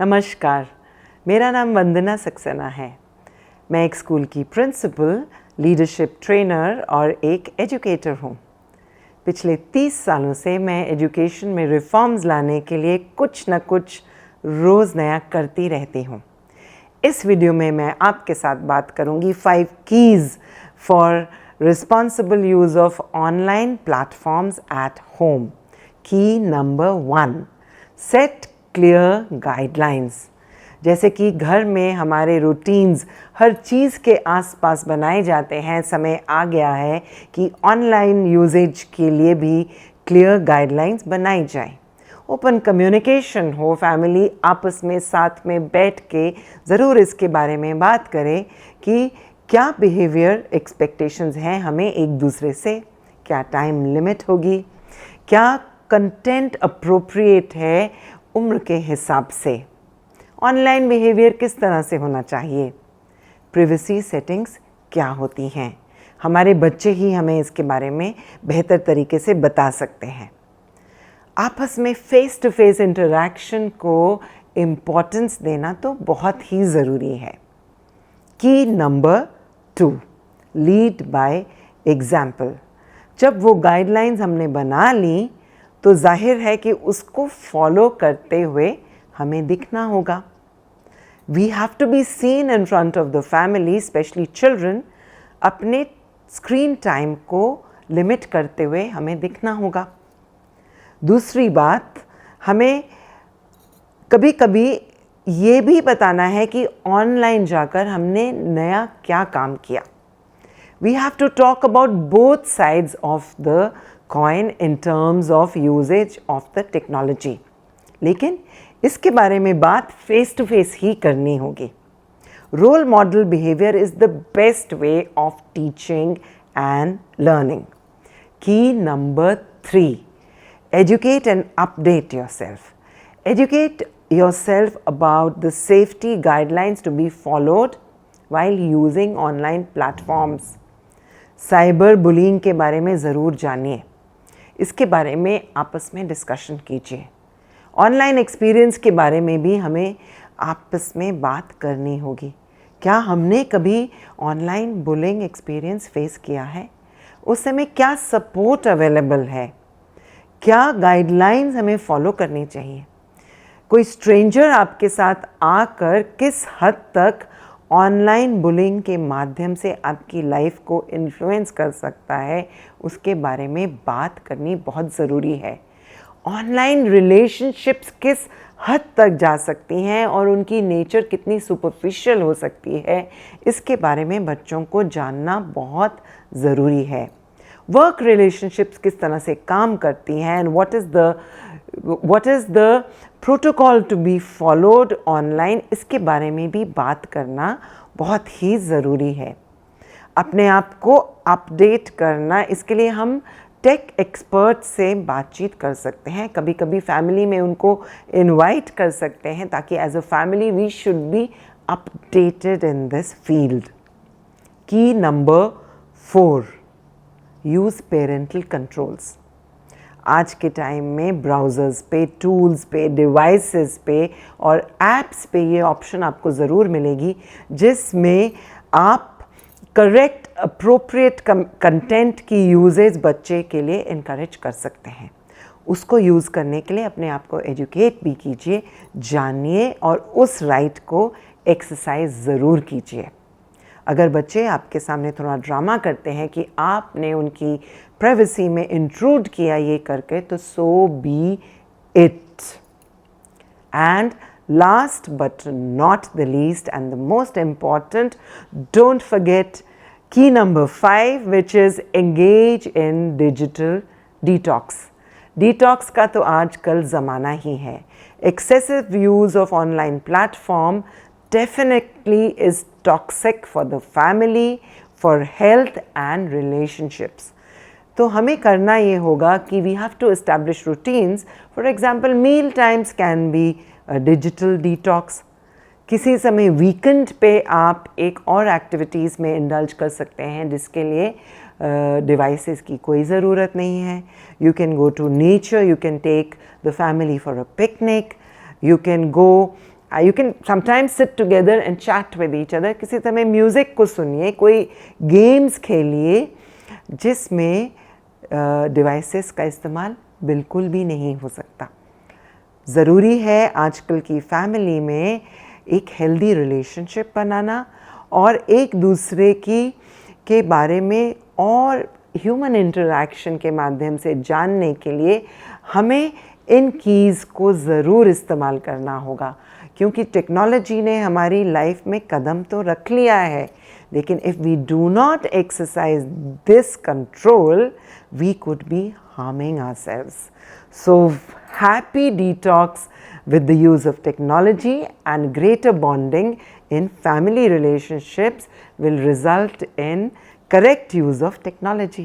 नमस्कार, मेरा नाम वंदना सक्सेना है। मैं एक स्कूल की प्रिंसिपल, लीडरशिप ट्रेनर और एक एजुकेटर हूँ। पिछले 30 सालों से मैं एजुकेशन में रिफॉर्म्स लाने के लिए कुछ न कुछ रोज़ नया करती रहती हूँ। इस वीडियो में मैं आपके साथ बात करूँगी 5 keys for responsible use of online platforms at home. की नंबर 1, सेट क्लियर गाइडलाइंस। जैसे कि घर में हमारे रूटीन्स हर चीज़ के आसपास बनाए जाते हैं, समय आ गया है कि ऑनलाइन यूजेज के लिए भी क्लियर गाइडलाइंस बनाई जाए। ओपन कम्युनिकेशन हो, फैमिली आपस में साथ में बैठ के ज़रूर इसके बारे में बात करें कि क्या बिहेवियर एक्सपेक्टेशंस हैं हमें एक दूसरे से, क्या टाइम लिमिट होगी, क्या कंटेंट अप्रोप्रिएट है उम्र के हिसाब से, ऑनलाइन बिहेवियर किस तरह से होना चाहिए, प्रिवेसी सेटिंग्स क्या होती हैं। हमारे बच्चे ही हमें इसके बारे में बेहतर तरीके से बता सकते हैं। आपस में फेस टू फेस इंटरैक्शन को इम्पोर्टेंस देना तो बहुत ही ज़रूरी है। की नंबर 2, लीड बाय एग्जाम्पल। जब वो गाइडलाइंस हमने बना ली तो जाहिर है कि उसको फॉलो करते हुए हमें दिखना होगा। We have to be seen in front of the family, specially children. अपने स्क्रीन टाइम को लिमिट करते हुए हमें दिखना होगा। दूसरी बात, हमें कभी कभी ये भी बताना है कि ऑनलाइन जाकर हमने नया क्या काम किया। We have to talk about both sides of the coin in terms of usage of the technology. लेकिन इसके बारे में बात फेस टू फेस ही करनी होगी। Role model behaviour is the best way of teaching and learning. Key number 3, educate and update yourself. Educate yourself about the safety guidelines to be followed while using online platforms. Cyber bullying के बारे में ज़रूर जानिए, इसके बारे में आपस में डिस्कशन कीजिए। ऑनलाइन एक्सपीरियंस के बारे में भी हमें आपस में बात करनी होगी। क्या हमने कभी ऑनलाइन बुलिंग एक्सपीरियंस फेस किया है? उस समय क्या सपोर्ट अवेलेबल है? क्या गाइडलाइंस हमें फॉलो करनी चाहिए? कोई स्ट्रेंजर आपके साथ आकर किस हद तक ऑनलाइन बुलिंग के माध्यम से आपकी लाइफ को इन्फ्लुएंस कर सकता है, उसके बारे में बात करनी बहुत ज़रूरी है। ऑनलाइन रिलेशनशिप्स किस हद तक जा सकती हैं और उनकी नेचर कितनी सुपरफिशियल हो सकती है, इसके बारे में बच्चों को जानना बहुत ज़रूरी है। वर्क रिलेशनशिप्स किस तरह से काम करती हैं and what is the protocol to be followed online, इसके बारे में भी बात करना बहुत ही ज़रूरी है। अपने आप को अपडेट करना, इसके लिए हम टेक एक्सपर्ट से बातचीत कर सकते हैं। कभी कभी फैमिली में उनको इनवाइट कर सकते हैं ताकि as a family we should be updated in this field. Key number 4, use parental controls. आज के टाइम में ब्राउज़र्स पे, टूल्स पे, डिवाइसेस पे और ऐप्स पे ये ऑप्शन आपको ज़रूर मिलेगी जिसमें आप करेक्ट अप्रोप्रिएट कंटेंट की यूजेज बच्चे के लिए इनकरेज कर सकते हैं। उसको यूज़ करने के लिए अपने आप को एजुकेट भी कीजिए, जानिए और उस राइट को एक्सरसाइज ज़रूर कीजिए। अगर बच्चे आपके सामने थोड़ा ड्रामा करते हैं कि आपने उनकी प्राइवेसी में इंट्रूड किया ये करके, तो so be it. And last but not the least and the most important, don't forget की number 5, which is engage in digital detox. Detox का तो आजकल ज़माना ही है। Excessive use of online platform definitely is toxic for the family, for health and relationships. तो हमें करना ये होगा कि we have to establish routines. For example, meal times can be a digital detox. किसी समय वीकेंड पे आप एक और एक्टिविटीज़ में इंडल्ज कर सकते हैं जिसके लिए डिवाइसेस की कोई ज़रूरत नहीं है. You can go to nature, you can take the family for a picnic, you can go You can sometimes sit together and chat with each other. किसी समय म्यूज़िक को सुनिए, कोई गेम्स खेलिए जिसमें डिवाइसेस का इस्तेमाल बिल्कुल भी नहीं हो सकता. ज़रूरी है आजकल की फैमिली में एक हेल्दी रिलेशनशिप बनाना और एक दूसरे के बारे में और ह्यूमन इंटरैक्शन के माध्यम से जानने के लिए हमें इन कीज़ को ज़रूर इस्तेमाल करना होगा, क्योंकि टेक्नोलॉजी ने हमारी लाइफ में कदम तो रख लिया है, लेकिन if we do not exercise this control we could be harming ourselves. So happy detox with the use of technology, and greater bonding in family relationships will result in correct use of technology.